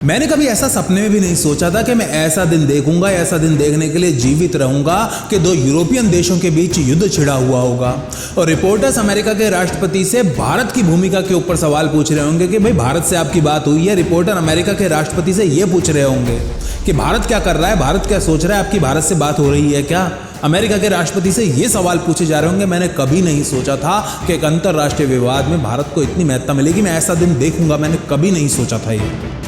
मैंने कभी ऐसा सपने में भी नहीं सोचा था कि मैं ऐसा दिन देखूंगा, ऐसा दिन देखने के लिए जीवित रहूंगा कि दो यूरोपियन देशों के बीच युद्ध छिड़ा हुआ होगा और रिपोर्टर्स अमेरिका के राष्ट्रपति से भारत की भूमिका के ऊपर सवाल पूछ रहे होंगे कि भाई भारत से आपकी बात हुई है। रिपोर्टर अमेरिका के राष्ट्रपति से यह पूछ रहे होंगे कि भारत क्या कर रहा है, भारत क्या सोच रहा है, आपकी भारत से बात हो रही है क्या। अमेरिका के राष्ट्रपति से ये सवाल पूछे जा रहे होंगे। मैंने कभी नहीं सोचा था कि एक अंतर्राष्ट्रीय विवाद में भारत को इतनी महत्ता मिलेगी। मैं ऐसा दिन देखूंगा, मैंने कभी नहीं सोचा था ये।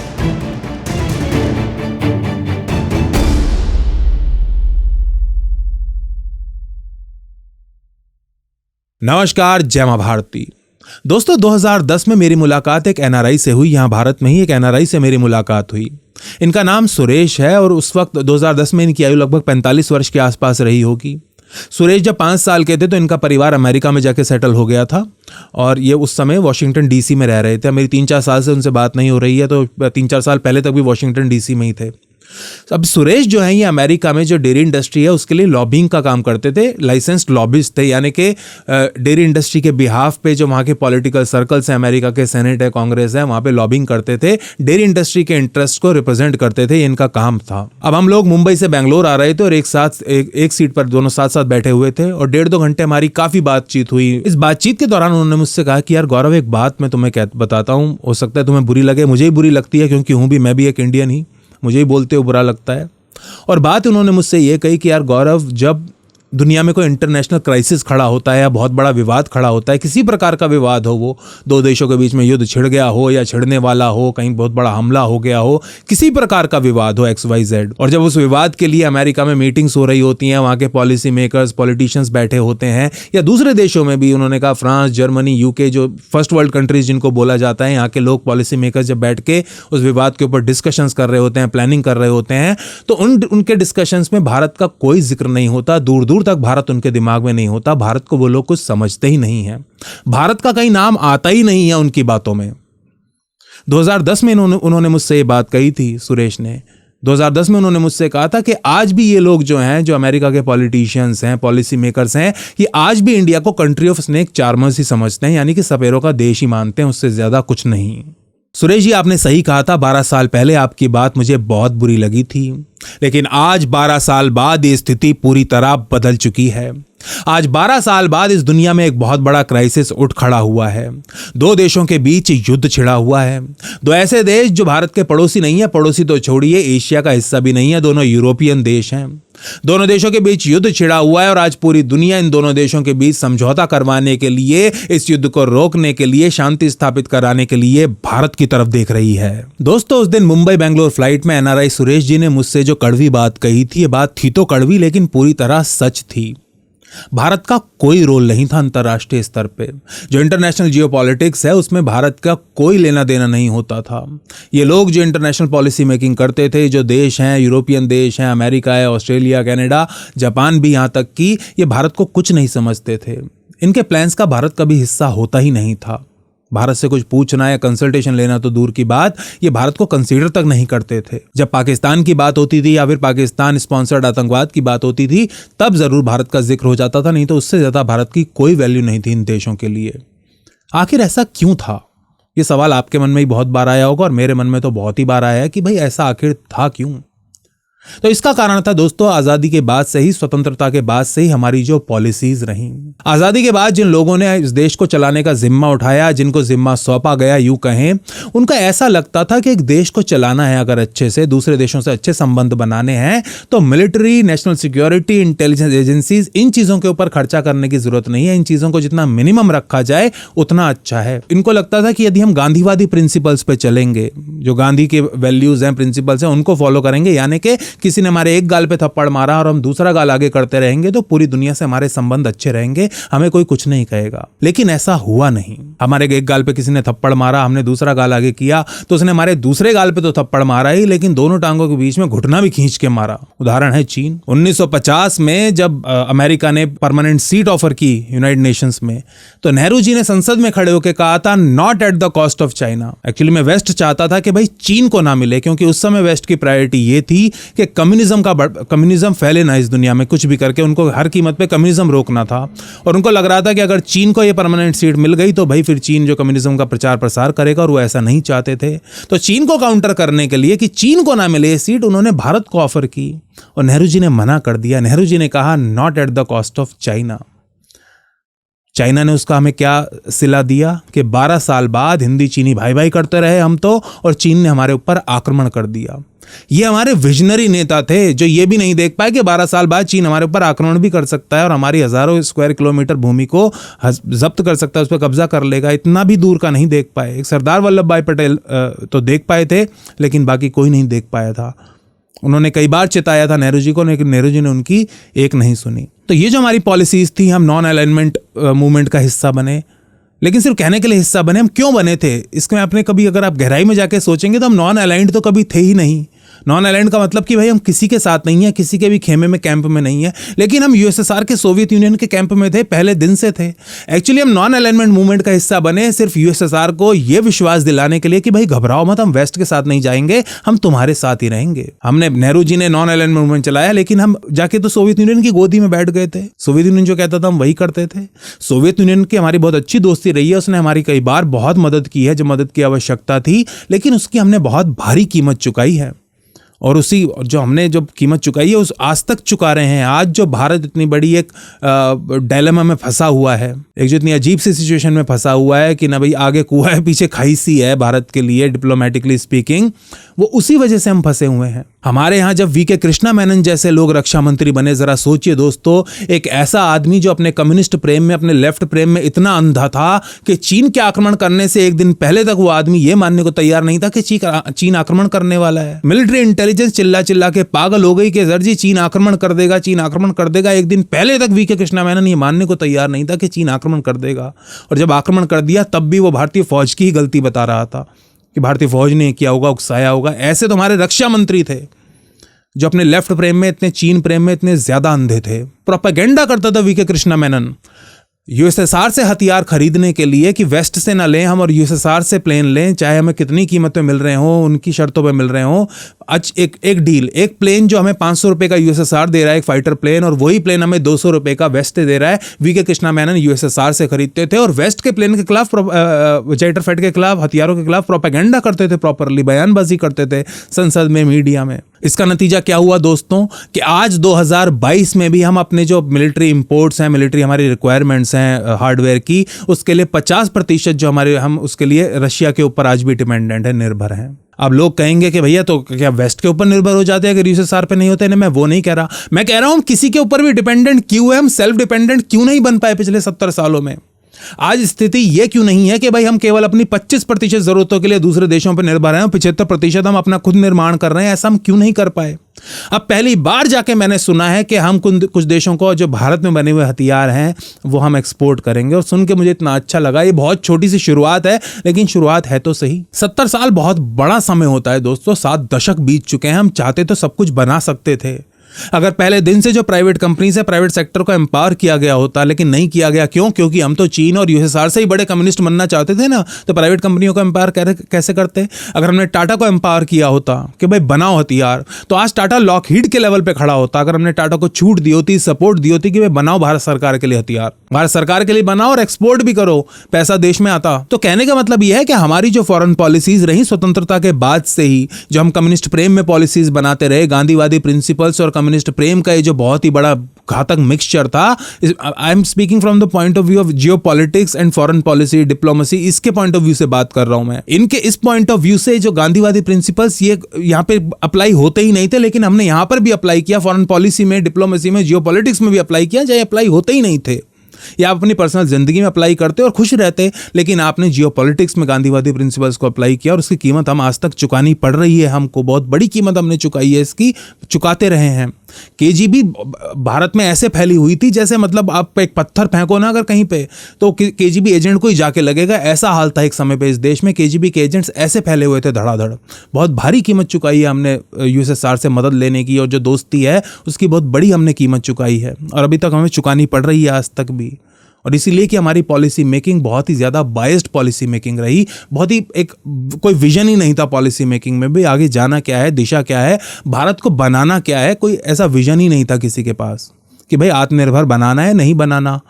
नमस्कार, जय मां भारती। दोस्तों 2010 में मेरी मुलाकात एक एनआरआई से हुई। यहाँ भारत में ही एक एनआरआई से मेरी मुलाकात हुई। इनका नाम सुरेश है और उस वक्त 2010 में इनकी आयु लगभग 45 वर्ष के आसपास रही होगी। सुरेश जब 5 साल के थे तो इनका परिवार अमेरिका में जाके सेटल हो गया था और ये उस समय वॉशिंगटन डीसी में रह रहे थे। मेरी 3-4 साल से उनसे बात नहीं हो रही है, तो 3-4 साल पहले तक भी वॉशिंगटन डीसी में ही थे। अब सुरेश जो है ये अमेरिका में जो डेयरी इंडस्ट्री है उसके लिए लॉबिंग का काम करते थे। लाइसेंस्ड लॉबिस्ट थे, यानी कि डेयरी इंडस्ट्री के बिहाफ पे जो वहाँ के पॉलिटिकल सर्कल्स हैं, अमेरिका के सेनेट है, कांग्रेस है, वहाँ पे लॉबिंग करते थे, डेयरी इंडस्ट्री के इंटरेस्ट को रिप्रेजेंट करते थे। ये इनका काम था। अब हम लोग मुंबई से बेंगलोर आ रहे थे और एक सीट पर दोनों साथ साथ बैठे हुए थे और 1.5-2 घंटे हमारी काफ़ी बातचीत हुई। इस बातचीत के दौरान उन्होंने मुझसे कहा कि यार गौरव, एक बात मैं तुम्हें बताता हूँ, हो सकता है तुम्हें बुरी लगे, मुझे ही बुरी लगती है क्योंकि मैं भी एक इंडियन ही, मुझे ही बोलते हो बुरा लगता है। और बात उन्होंने मुझसे ये कही कि यार गौरव, जब दुनिया में कोई इंटरनेशनल क्राइसिस खड़ा होता है या बहुत बड़ा विवाद खड़ा होता है, किसी प्रकार का विवाद हो, वो 2 देशों के बीच में युद्ध छिड़ गया हो या छिड़ने वाला हो, कहीं बहुत बड़ा हमला हो गया हो, किसी प्रकार का विवाद हो XYZ, और जब उस विवाद के लिए अमेरिका में मीटिंग्स हो रही होती हैं, वहाँ के पॉलिसी मेकर्स, पॉलिटिशियंस बैठे होते हैं, या दूसरे देशों में भी, उन्होंने कहा फ्रांस, जर्मनी, UK, जो फर्स्ट वर्ल्ड कंट्रीज जिनको बोला जाता है, यहाँ के लोग पॉलिसी मेकर्स जब बैठ के उस विवाद के ऊपर डिस्कशंस कर रहे होते हैं, प्लानिंग कर रहे होते हैं, तो उनके डिस्कशंस में भारत का कोई जिक्र नहीं होता। दूर दूर तक भारत उनके दिमाग में नहीं होता। भारत को वो लोग कुछ समझते ही नहीं है। भारत का कहीं नाम आता ही नहीं है उनकी बातों में। 2010 में उन्होंने मुझसे ये बात कही थी। सुरेश ने 2010 में उन्होंने मुझसे कहा था कि आज भी ये लोग जो हैं, जो अमेरिका के पॉलिटिशियंस हैं, पॉलिसी मेकर्स हैं, ये आज भी इंडिया को कंट्री ऑफ स्नेक चार्मर्स ही समझते हैं, यानी कि सपेरों का देश ही मानते हैं, उससे ज्यादा कुछ नहीं। सुरेश जी, आपने सही कहा था, 12 साल पहले आपकी बात मुझे बहुत बुरी लगी थी, लेकिन आज 12 साल बाद ये स्थिति पूरी तरह बदल चुकी है। आज 12 साल बाद इस दुनिया में एक बहुत बड़ा क्राइसिस उठ खड़ा हुआ है। 2 देशों के बीच युद्ध छिड़ा हुआ है। 2 ऐसे देश जो भारत के पड़ोसी नहीं है, पड़ोसी तो छोड़िए, एशिया का हिस्सा भी नहीं है, दोनों यूरोपियन देश हैं। दोनों देशों के बीच युद्ध छिड़ा हुआ है और आज पूरी दुनिया इन दोनों देशों के बीच समझौता करवाने के लिए, इस युद्ध को रोकने के लिए, शांति स्थापित कराने के लिए भारत की तरफ देख रही है। दोस्तों, उस दिन मुंबई बेंगलोर फ्लाइट में एनआरआई सुरेश जी ने मुझसे जो कड़वी बात कही थी, ये बात थी तो कड़वी, लेकिन पूरी तरह सच थी। भारत का कोई रोल नहीं था अंतर्राष्ट्रीय स्तर पे। जो इंटरनेशनल जियोपॉलिटिक्स है उसमें भारत का कोई लेना देना नहीं होता था। ये लोग जो इंटरनेशनल पॉलिसी मेकिंग करते थे, जो देश हैं, यूरोपियन देश हैं, अमेरिका है, ऑस्ट्रेलिया, कनाडा, जापान भी, यहाँ तक कि ये भारत को कुछ नहीं समझते थे। इनके प्लान्स का भारत कभी हिस्सा होता ही नहीं था। भारत से कुछ पूछना या कंसल्टेशन लेना तो दूर की बात, ये भारत को कंसीडर तक नहीं करते थे। जब पाकिस्तान की बात होती थी या फिर पाकिस्तान स्पॉन्सर्ड आतंकवाद की बात होती थी, तब जरूर भारत का जिक्र हो जाता था, नहीं तो उससे ज्यादा भारत की कोई वैल्यू नहीं थी इन देशों के लिए। आखिर ऐसा क्यों था? ये सवाल आपके मन में ही बहुत बार आया होगा और मेरे मन में तो बहुत ही बार आया है कि भाई ऐसा आखिर था क्यों। तो इसका कारण था दोस्तों, आजादी के बाद से ही, स्वतंत्रता के बाद से ही हमारी जो पॉलिसीज रहीं। आजादी के बाद जिन लोगों ने इस देश को चलाने का जिम्मा उठाया, जिनको जिम्मा सौंपा गया, यूं कहें, उनका ऐसा लगता था कि एक देश को चलाना है अगर अच्छे से, दूसरे देशों से अच्छे संबंध बनाने हैं, तो military, national security, intelligence agencies, इन चीजों के ऊपर खर्चा करने की जरूरत नहीं है। इन चीजों को जितना मिनिमम रखा जाए उतना अच्छा है। इनको लगता था कि यदि हम गांधीवादी प्रिंसिपल्स पे चलेंगे, जो गांधी के वैल्यूज हैं, प्रिंसिपल्स हैं, उनको फॉलो करेंगे, यानी कि किसी ने हमारे एक गाल पे थप्पड़ मारा और हम दूसरा गाल आगे करते रहेंगे, तो पूरी दुनिया से हमारे संबंध अच्छे रहेंगे, हमें कोई कुछ नहीं कहेगा। लेकिन ऐसा हुआ नहीं। हमारे एक गाल पे किसी ने थप्पड़ मारा, हमने दूसरा गाल आगे किया, तो उसने हमारे दूसरे गाल पे तो थप्पड़ मारा ही, लेकिन दोनों टांगों के बीच में घुटना भी खींच के मारा। उदाहरण है चीन। 1950 में जब अमेरिका ने परमानेंट सीट ऑफर की यूनाइटेड नेशंस में, तो नेहरू जी ने संसद में खड़े होकर कहा था, not at the cost of China. Actually में वेस्ट चाहता था कि भाई चीन को ना मिले, क्योंकि उस समय वेस्ट की प्रायोरिटी ये थी कि कि कम्युनिज्म फैले ना इस दुनिया में कुछ भी करके, उनको हर कीमत पे कम्युनिज्म रोकना था। और उनको लग रहा था कि अगर चीन को ये परमानेंट सीट मिल गई तो भाई फिर चीन जो कम्युनिज्म का प्रचार प्रसार करेगा, और वो ऐसा नहीं चाहते थे। तो चीन को काउंटर करने के लिए कि चीन को ना मिले ये सीट, उन्होंने भारत को ऑफर की और नेहरू जी ने मना कर दिया। नेहरू जी ने कहा not at the cost of China. China ने उसका हमें क्या सिला दिया कि 12 साल बाद हिंदी चीनी भाई भाई करते रहे हम तो, और चीन ने हमारे ऊपर आक्रमण कर दिया। ये हमारे विजनरी नेता थे जो ये भी नहीं देख पाए कि 12 साल बाद चीन हमारे ऊपर आक्रमण भी कर सकता है और हमारी हजारों स्क्वायर किलोमीटर भूमि को जब्त कर सकता है, उस पर कब्जा कर लेगा। इतना भी दूर का नहीं देख पाए। एक सरदार वल्लभ भाई पटेल तो देख पाए थे, लेकिन बाकी कोई नहीं देख पाया था। उन्होंने कई बार चिताया था नेहरू जी को, लेकिन नेहरू जी ने उनकी एक नहीं सुनी। तो ये जो हमारी पॉलिसीज थी, हम नॉन अलाइनमेंट मूवमेंट का हिस्सा बने, लेकिन सिर्फ कहने के लिए हिस्सा बने। हम क्यों बने थे इसमें आपने कभी अगर आप गहराई में जाके सोचेंगे तो हम नॉन अलाइंड तो कभी थे ही नहीं। नॉन अलाइंड का मतलब कि भाई हम किसी के साथ नहीं है, किसी के भी खेमे में कैंप में नहीं है, लेकिन हम यूएसएसआर के, सोवियत यूनियन के कैंप में थे, पहले दिन से थे। एक्चुअली हम नॉन अलाइनमेंट मूवमेंट का हिस्सा बने सिर्फ यूएसएसआर को यह विश्वास दिलाने के लिए कि भाई घबराओ मत, हम वेस्ट के साथ नहीं जाएंगे, हम तुम्हारे साथ ही रहेंगे। हमने, नेहरू जी ने नॉन अलाइनमेंट मूवमेंट चलाया, लेकिन हम जाके तो सोवियत यूनियन की गोदी में बैठ गए थे। सोवियत यूनियन जो कहता था हम वही करते थे। सोवियत यूनियन की हमारी बहुत अच्छी दोस्ती रही है, उसने हमारी कई बार बहुत मदद की है जब मदद की आवश्यकता थी, लेकिन उसकी हमने बहुत भारी कीमत चुकाई है। और उसी जो हमने जो कीमत चुकाई है उस आज तक चुका रहे हैं। आज जो भारत इतनी बड़ी एक डायलेमा में फंसा हुआ है, एक जो इतनी अजीब सी सिचुएशन में फंसा हुआ है कि ना भाई आगे कुआं है पीछे खाई सी है भारत के लिए, डिप्लोमेटिकली स्पीकिंग, वो उसी वजह से हम फंसे हुए हैं। हमारे यहाँ जब वीके कृष्णा मेनन जैसे लोग रक्षा मंत्री बने, जरा सोचिए दोस्तों, एक ऐसा आदमी जो अपने कम्युनिस्ट प्रेम में, अपने लेफ्ट प्रेम में इतना अंधा था कि चीन के आक्रमण करने से एक दिन पहले तक वो आदमी ये मानने को तैयार नहीं था कि चीन आक्रमण करने वाला है। मिलिट्री इंटेलिजेंस चिल्ला चिल्ला के पागल हो गई कि सर जी चीन आक्रमण कर देगा, चीन आक्रमण कर देगा। एक दिन पहले तक वीके कृष्णा मेनन ये मानने को तैयार नहीं था कि चीन आक्रमण कर देगा, और जब आक्रमण कर दिया तब भी वो भारतीय फौज की ही गलती बता रहा था कि भारतीय फौज ने किया होगा, उकसाया होगा। ऐसे तो हमारे रक्षा मंत्री थे जो अपने लेफ्ट प्रेम में इतने, चीन प्रेम में इतने ज्यादा अंधे थे। प्रोपेगेंडा करता था वीके कृष्णा मेनन यूएसएसआर से हथियार खरीदने के लिए कि वेस्ट से ना लें हम और यूएसएसआर से प्लेन लें, चाहे हमें कितनी कीमत पे मिल रहे हो, उनकी शर्तों पे मिल रहे हो। आज एक डील, एक प्लेन जो हमें 500 रुपए का यूएसएसआर दे रहा है, एक फाइटर प्लेन, और वही प्लेन हमें 200 रुपए का वेस्ट दे रहा है। वीके कृष्णा मेनन यूएसएसआर से खरीदते थे और वेस्ट के प्लेन के खिलाफ, जेटरफेट के खिलाफ, हथियारों के खिलाफ प्रोपेगेंडा करते थे, प्रॉपरली बयानबाजी करते थे संसद में, मीडिया में। इसका नतीजा क्या हुआ दोस्तों कि आज 2022 में भी हम अपने जो मिलिट्री इंपोर्ट्स हैं, मिलिट्री हमारी रिक्वायरमेंट्स हैं हार्डवेयर की, उसके लिए 50% जो हमारे, हम उसके लिए रशिया के ऊपर आज भी डिपेंडेंट है, निर्भर हैं। अब लोग कहेंगे कि भैया तो क्या वेस्ट के ऊपर निर्भर हो जाते हैं अगर यूएसएसआर पे नहीं होते हैं? मैं वो नहीं कह रहा, मैं कह रहा हूं हम किसी के ऊपर भी डिपेंडेंट क्यों है, हम सेल्फ डिपेंडेंट क्यों नहीं बन पाए पिछले 70 सालों में। आज स्थिति ये क्यों नहीं है कि भाई हम केवल अपनी 25% जरूरतों के लिए दूसरे देशों पर निर्भर हैं, 75% हम अपना खुद निर्माण कर रहे हैं? ऐसा हम क्यों नहीं कर पाए? अब पहली बार जाके मैंने सुना है कि हम कुछ देशों को जो भारत में बने हुए हथियार हैं वो हम एक्सपोर्ट करेंगे, और सुन के मुझे इतना अच्छा लगा। ये बहुत छोटी सी शुरुआत है, लेकिन शुरुआत है तो सही। 70 साल बहुत बड़ा समय होता है दोस्तों, 7 दशक बीत चुके हैं। हम चाहते तो सब कुछ बना सकते थे अगर पहले दिन से जो प्राइवेट कंपनीज है, प्राइवेट सेक्टर को एम्पावर किया गया होता, लेकिन नहीं किया गया। क्यों? क्योंकि हम तो चीन और यूएसएसआर से ही बड़े कम्युनिस्ट बनना चाहते थे ना, तो प्राइवेट कंपनियों को एम्पावर कैसे करते? अगर हमने टाटा को एम्पावर किया होता कि भाई बनाओ हथियार, तो आज टाटा लॉकहीड के लेवल पे खड़ा होता। अगर हमने टाटा को छूट दी होती, सपोर्ट दी होती कि भाई बनाओ भारत सरकार के लिए हथियार, भारत सरकार के लिए बनाओ और एक्सपोर्ट भी करो, पैसा देश में आता। तो कहने का मतलब यह है कि हमारी जो फॉरेन पॉलिसीज रही स्वतंत्रता के बाद से ही, जो हम कम्युनिस्ट प्रेम में पॉलिसीज बनाते रहे, गांधीवादी प्रिंसिपल्स और कम्युनिस्ट प्रेम का जो बहुत ही बड़ा घातक मिक्सचर था। I am speaking from the point of view of geopolitics and foreign policy, diplomacy, इसके पॉइंट ऑफ व्यू से बात कर रहा हूं मैं। इनके इस पॉइंट ऑफ व्यू से जो गांधीवादी प्रिंसिपल्स ये यहां पे अप्लाई होते ही नहीं थे, लेकिन हमने यहां पर भी अप्लाई किया, फॉरेन पॉलिसी में, डिप्लोमेसी में, जियोपॉलिटिक्स में भी अप्लाई किया, चाहे अप्लाई होते ही नहीं थे। या आप अपनी पर्सनल जिंदगी में अप्लाई करते और खुश रहते, लेकिन आपने जियोपॉलिटिक्स में गांधीवादी प्रिंसिपल्स को अप्लाई किया और उसकी कीमत हम आज तक चुकानी पड़ रही है। हमको बहुत बड़ी कीमत हमने चुकाई है, इसकी चुकाते रहे हैं। केजीबी भारत में ऐसे फैली हुई थी जैसे मतलब आप एक पत्थर फेंको ना अगर कहीं पे, तो केजीबी एजेंट को ही जाके लगेगा, ऐसा हाल था एक समय पे इस देश में। केजीबी के एजेंट्स ऐसे फैले हुए थे धड़ाधड़। बहुत भारी कीमत चुकाई है हमने यूएसएसआर से मदद लेने की, और जो दोस्ती है उसकी बहुत बड़ी हमने कीमत चुकाई है, और अभी तक हमें चुकानी पड़ रही है आज तक भी। और इसीलिए कि हमारी पॉलिसी मेकिंग बहुत ही ज़्यादा बायस्ड पॉलिसी मेकिंग रही, बहुत ही एक कोई विजन ही नहीं था पॉलिसी मेकिंग में भी, आगे जाना क्या है, दिशा क्या है, भारत को बनाना क्या है, कोई ऐसा विजन ही नहीं था किसी के पास कि भाई आत्मनिर्भर बनाना है, नहीं बनाना,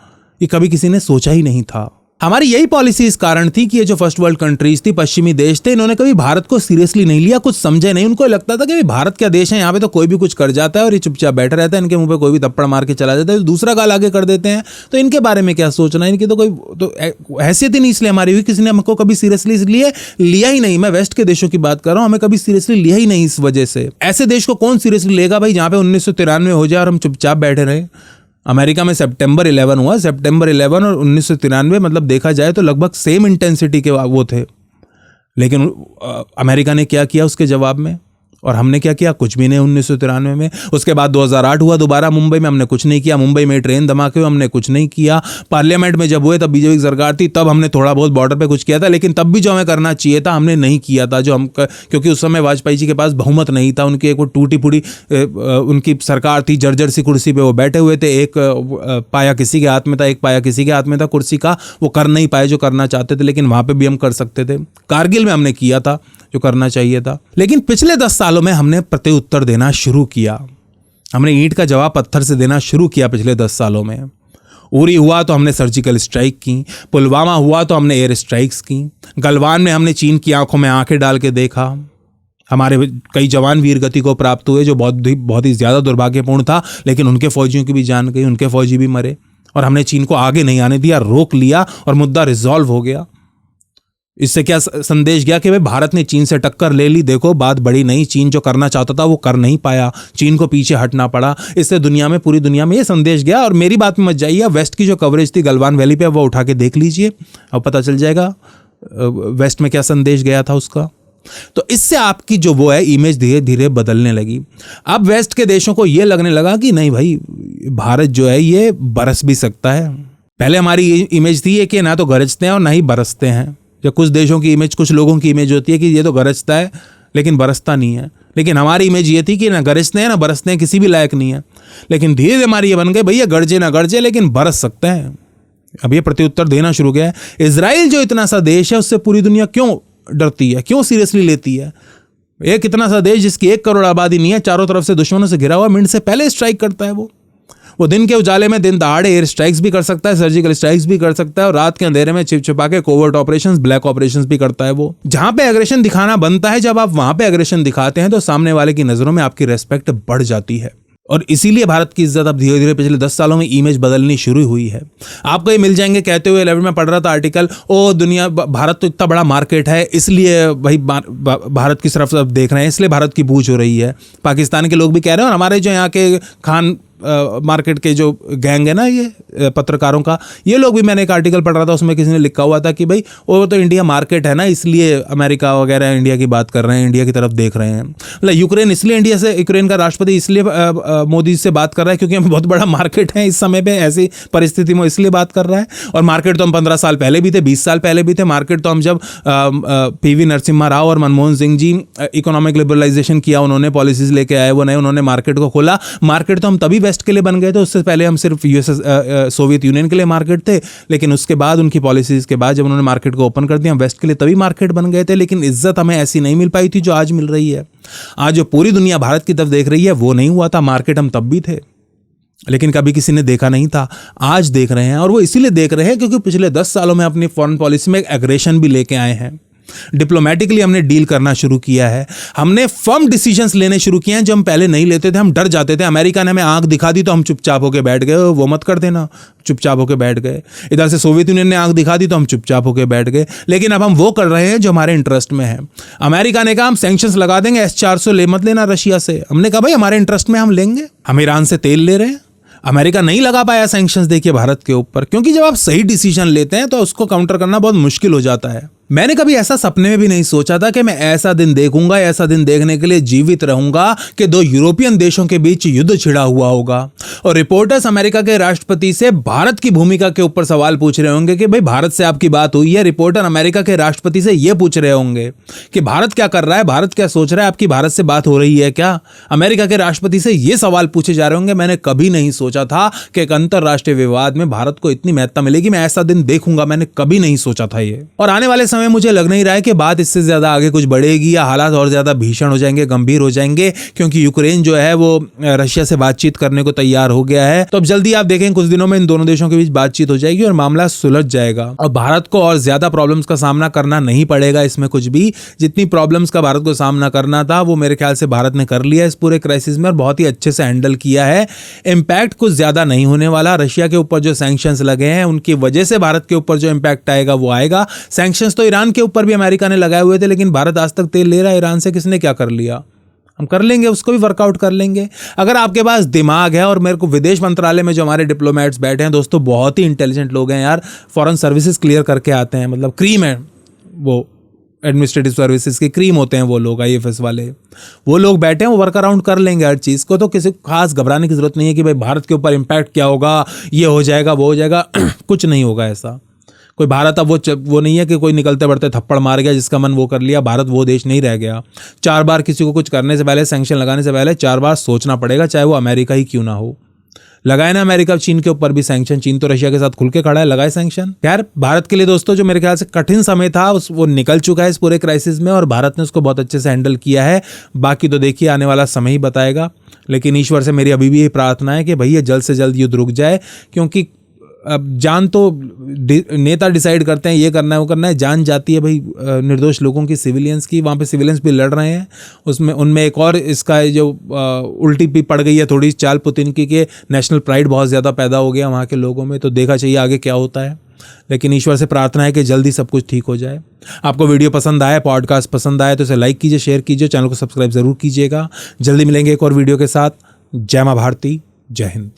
ये कभी किसी ने सोचा ही नहीं था। हमारी यही पॉलिसी इस कारण थी कि ये जो फर्स्ट वर्ल्ड कंट्रीज थी, पश्चिमी देश थे, इन्होंने कभी भारत को सीरियसली नहीं लिया, कुछ समझे नहीं। उनको लगता था कि भाई भारत क्या देश है, यहाँ पे तो कोई भी कुछ कर जाता है और ये चुपचाप बैठा रहता है, इनके मुंह पे कोई भी थप्पड़ मार के चला जाता है, दूसरा गाल आगे कर देते हैं, तो इनके बारे में क्या सोचना, इनकी तो कोई तो हैसियत ही नहीं इसलिए हमारी हुई, किसी ने हमको कभी सीरियसली इसलिए लिया ही नहीं। मैं वेस्ट के देशों की बात कर रहा हूँ, हमें कभी सीरियसली लिया ही नहीं इस वजह से। ऐसे देश को कौन सीरियसली लेगा भाई जहाँ पे 1993 हो जाए और हम चुपचाप बैठे रहे। अमेरिका में सितंबर 11 हुआ, सितंबर 11 और 1993 मतलब देखा जाए तो लगभग सेम इंटेंसिटी के वो थे, लेकिन अमेरिका ने क्या किया उसके जवाब में, और हमने क्या किया, कुछ भी नहीं 1993 में। उसके बाद 2008 हुआ दोबारा मुंबई में, हमने कुछ नहीं किया। मुंबई में ट्रेन धमाके हुए, हमने कुछ नहीं किया। पार्लियामेंट में जब हुए तब बीजेपी की सरकार थी, तब हमने थोड़ा बहुत बॉर्डर पे कुछ किया था, लेकिन तब भी जो हमें करना चाहिए था हमने नहीं किया था, जो हम क्योंकि उस समय वाजपेयी जी के पास बहुमत नहीं था, उनकी एक वो टूटी फूटी उनकी सरकार थी, जर्जर सी कुर्सी पर वो बैठे हुए थे, एक पाया किसी के हाथ में था, एक पाया किसी के हाथ में था कुर्सी का, वो कर नहीं पाए जो करना चाहते थे, लेकिन वहाँ पर भी हम कर सकते थे। कारगिल में हमने किया था जो करना चाहिए था, लेकिन पिछले 10 सालों में हमने प्रत्युत्तर देना शुरू किया। हमने ईंट का जवाब पत्थर से देना शुरू किया पिछले 10 सालों में। उरी हुआ तो हमने सर्जिकल स्ट्राइक की, पुलवामा हुआ तो हमने एयर स्ट्राइक्स की, गलवान में हमने चीन की आंखों में आंखें डाल के देखा। हमारे कई जवान वीर गति को प्राप्त हुए, जो बहुत ही ज़्यादा दुर्भाग्यपूर्ण था, लेकिन उनके फौजियों की भी जान गई, उनके फौजी भी मरे, और हमने चीन को आगे नहीं आने दिया, रोक लिया और मुद्दा रिजॉल्व हो गया। इससे क्या संदेश गया कि भाई भारत ने चीन से टक्कर ले ली, देखो बात बड़ी नहीं, चीन जो करना चाहता था वो कर नहीं पाया, चीन को पीछे हटना पड़ा। इससे दुनिया में, पूरी दुनिया में ये संदेश गया। और मेरी बात में मत जाइए, वेस्ट की जो कवरेज थी गलवान वैली पे वो उठा के देख लीजिए, अब पता चल जाएगा वेस्ट में क्या संदेश गया था उसका। तो इससे आपकी जो वो है इमेज धीरे धीरे बदलने लगी। अब वेस्ट के देशों को ये लगने लगा कि नहीं भाई भारत जो है ये बरस भी सकता है। पहले हमारी इमेज थी कि ना तो गरजते हैं और ना ही बरसते हैं। या कुछ देशों की इमेज, कुछ लोगों की इमेज होती है कि ये तो गरजता है लेकिन बरसता नहीं है, लेकिन हमारी इमेज ये थी कि ना गरजते हैं ना बरसते हैं, किसी भी लायक नहीं है। लेकिन धीरे धीरे हमारी ये बन गई भैया गरजे ना गरजे लेकिन बरस सकते हैं। अब ये प्रत्युत्तर देना शुरू किया है। इजराइल जो इतना सा देश है उससे पूरी दुनिया क्यों डरती है, क्यों सीरियसली लेती है? एक इतना सा देश जिसकी 1 करोड़ आबादी नहीं है, चारों तरफ से दुश्मनों से घिरा हुआ, मिनट से पहले स्ट्राइक करता है। वो दिन के उजाले में, दिन दहाड़े एयर स्ट्राइक्स भी कर सकता है, सर्जिकल स्ट्राइक्स भी कर सकता है, और रात के अंधेरे में छिप छिपा के कोवर्ट ऑपरेशंस, ब्लैक ऑपरेशंस भी करता है। वो जहां पे एग्रेशन दिखाना बनता है, जब आप वहां पे एग्रेशन दिखाते हैं तो सामने वाले की नजरों में आपकी रेस्पेक्ट बढ़ जाती है। और इसीलिए भारत की इज्जत अब धीरे धीरे पिछले 10 सालों में इमेज बदलनी शुरू हुई है। आपको ये मिल जाएंगे कहते हुए, 11 में पढ़ रहा था आर्टिकल, दुनिया, भारत तो इतना बड़ा मार्केट है इसलिए भाई भारत की तरफ सब देख रहे हैं, इसलिए भारत की पूछ हो रही है। पाकिस्तान के लोग भी कह रहे हैं, और हमारे जो यहाँ के खान मार्केट के जो गैंग है ना, ये पत्रकारों का, ये लोग भी, मैंने एक आर्टिकल पढ़ रहा था उसमें किसी ने लिखा हुआ था कि भाई वो तो इंडिया मार्केट है ना, इसलिए अमेरिका वगैरह इंडिया की बात कर रहे हैं, इंडिया की तरफ देख रहे हैं। मतलब यूक्रेन इसलिए इंडिया से, यूक्रेन का राष्ट्रपति इसलिए मोदी से बात कर रहा है क्योंकि हम बहुत बड़ा मार्केट है इस समय पे, ऐसी परिस्थिति में इसलिए बात कर रहा है। और मार्केट तो हम 15 साल पहले भी थे, 20 साल पहले भी थे। मार्केट तो हम जब PV नरसिम्हा राव और मनमोहन सिंह जी इकोनॉमिक लिबरलाइजेशन किया, उन्होंने पॉलिसीज लेके आए, वो नए, उन्होंने मार्केट को खोला। मार्केट तो हम तभी वेस्ट के लिए बन गए थे, उससे पहले हम सिर्फ सोवियत यूनियन के लिए मार्केट थे, लेकिन उसके बाद उनकी पॉलिसीज के बाद जब उन्होंने मार्केट को ओपन कर दिया, हम वेस्ट के लिए तभी मार्केट बन गए थे। लेकिन इज्जत हमें ऐसी नहीं मिल पाई थी जो आज मिल रही है। आज जो पूरी दुनिया भारत की तरफ देख रही है वो नहीं हुआ था। मार्केट हम तब भी थे, लेकिन कभी किसी ने देखा नहीं था, आज देख रहे हैं। और वो इसीलिए देख रहे हैं क्योंकि पिछले 10 सालों में अपनी फॉरेन पॉलिसी में एक एग्रेशन भी लेके आए हैं। डिप्लोमेटिकली हमने डील करना शुरू किया है, हमने फर्म डिसीजंस लेने शुरू किए हैं जो हम पहले नहीं लेते थे। हम डर जाते थे, अमेरिका ने हमें आंख दिखा दी तो हम चुपचाप होकर बैठ गए, वो मत कर देना, चुपचाप होकर बैठ गए। इधर से सोवियत यूनियन ने आंख दिखा दी तो हम चुपचाप होकर बैठ गए। लेकिन अब हम वो कर रहे हैं जो हमारे इंटरेस्ट में है। अमेरिका ने कहा हम सैंक्शंस लगा देंगे, S-400 ले मत लेना रशिया से। हमने कहा भाई हमारे इंटरेस्ट में हम लेंगे। हम ईरान से तेल ले रहे हैं, अमेरिका नहीं लगा पाया सैंक्शंस देखिए भारत के ऊपर, क्योंकि जब आप सही डिसीजन लेते हैं तो उसको काउंटर करना बहुत मुश्किल हो जाता है। मैंने कभी ऐसा सपने में भी नहीं सोचा था कि मैं ऐसा दिन देखूंगा, ऐसा दिन देखने के लिए जीवित रहूंगा कि दो यूरोपियन देशों के बीच युद्ध छिड़ा हुआ होगा और रिपोर्टर्स अमेरिका के राष्ट्रपति से भारत की भूमिका के ऊपर सवाल पूछ रहे होंगे कि भाई भारत से आपकी बात हुई है। रिपोर्टर अमेरिका के राष्ट्रपति से यह पूछ रहे होंगे कि भारत क्या कर रहा है, भारत क्या सोच रहा है, आपकी भारत से बात हो रही है क्या। अमेरिका के राष्ट्रपति से यह सवाल पूछे जा रहे होंगे। मैंने कभी नहीं सोचा था कि एक अंतरराष्ट्रीय विवाद में भारत को इतनी महत्ता मिलेगी। मैं ऐसा दिन देखूंगा, मैंने कभी नहीं सोचा था ये। और आने वाले समय मुझे लग नहीं रहा है कि बात इससे ज्यादा आगे कुछ बढ़ेगी या हालात और ज्यादा भीषण हो जाएंगे, गंभीर हो जाएंगे, क्योंकि यूक्रेन जो है वो रशिया से बातचीत करने को तैयार हो गया है। तो अब जल्दी आप देखें कुछ दिनों में इन दोनों देशों के बीच बातचीत हो जाएगी और मामला सुलझ जाएगा और भारत को और ज्यादा प्रॉब्लम्स का सामना करना नहीं पड़ेगा। इसमें कुछ भी, जितनी प्रॉब्लम्स का भारत को सामना करना था वो मेरे ख्याल से भारत ने कर लिया इस पूरे क्राइसिस में और बहुत ही अच्छे से हैंडल किया है। इंपैक्ट कुछ ज्यादा नहीं होने वाला। रशिया के ऊपर जो सैंक्शंस लगे हैं उनकी वजह से भारत के ऊपर जो इंपैक्ट आएगा वो आएगा। सैंक्शंस तो ईरान के ऊपर भी अमेरिका ने लगाए हुए थे, लेकिन भारत आज तक तेल ले रहा है ईरान से। किसने क्या कर लिया? हम कर लेंगे, उसको भी वर्कआउट कर लेंगे। अगर आपके पास दिमाग है, और मेरे को विदेश मंत्रालय में जो हमारे डिप्लोमेट्स बैठे हैं दोस्तों, बहुत ही इंटेलिजेंट लोग हैं यार, फॉरेन सर्विसेज क्लियर करके आते हैं, मतलब क्रीम है वो, एडमिनिस्ट्रेटिव सर्विसेज के क्रीम होते हैं वो लोग, IFS वाले, वो लोग बैठे हैं, वो वर्क अराउंड कर लेंगे हर चीज़ को। तो किसी को खास घबराने की जरूरत नहीं है कि भाई भारत के ऊपर इंपैक्ट क्या होगा, ये हो जाएगा वो हो जाएगा। कुछ नहीं होगा ऐसा। कोई भारत अब वो नहीं है कि कोई निकलते बढ़ते थप्पड़ मार गया, जिसका मन वो कर लिया। भारत वो देश नहीं रह गया। 4 बार किसी को कुछ करने से पहले, सैंक्शन लगाने से पहले 4 बार सोचना पड़ेगा, चाहे वो अमेरिका ही क्यों ना हो। लगाए ना अमेरिका चीन के ऊपर भी सैंक्शन, चीन तो रशिया के साथ खुल के खड़ा है, लगाए सैंक्शन। खैर, भारत के लिए दोस्तों जो मेरे ख्याल से कठिन समय था वो निकल चुका है इस पूरे क्राइसिस में और भारत ने उसको बहुत अच्छे से हैंडल किया है। बाकी तो देखिए आने वाला समय ही बताएगा, लेकिन ईश्वर से मेरी अभी भी यही प्रार्थना है कि भैया जल्द से जल्द युद्ध रुक जाए, क्योंकि अब जान तो नेता डिसाइड करते हैं ये करना है वो करना है, जान जाती है भाई निर्दोष लोगों की, सिविलियंस की। वहाँ पे सिविलियंस भी लड़ रहे हैं, उसमें उनमें एक और इसका जो उल्टी भी पड़ गई है थोड़ी चाल पुतिन की, कि नेशनल प्राइड बहुत ज़्यादा पैदा हो गया वहाँ के लोगों में। तो देखा चाहिए आगे क्या होता है, लेकिन ईश्वर से प्रार्थना है कि जल्दी सब कुछ ठीक हो जाए। आपको वीडियो पसंद आया, पॉडकास्ट पसंद आया तो इसे लाइक कीजिए, शेयर कीजिए, चैनल को सब्सक्राइब ज़रूर कीजिएगा। जल्दी मिलेंगे एक और वीडियो के साथ। जय मां भारती, जय हिंद।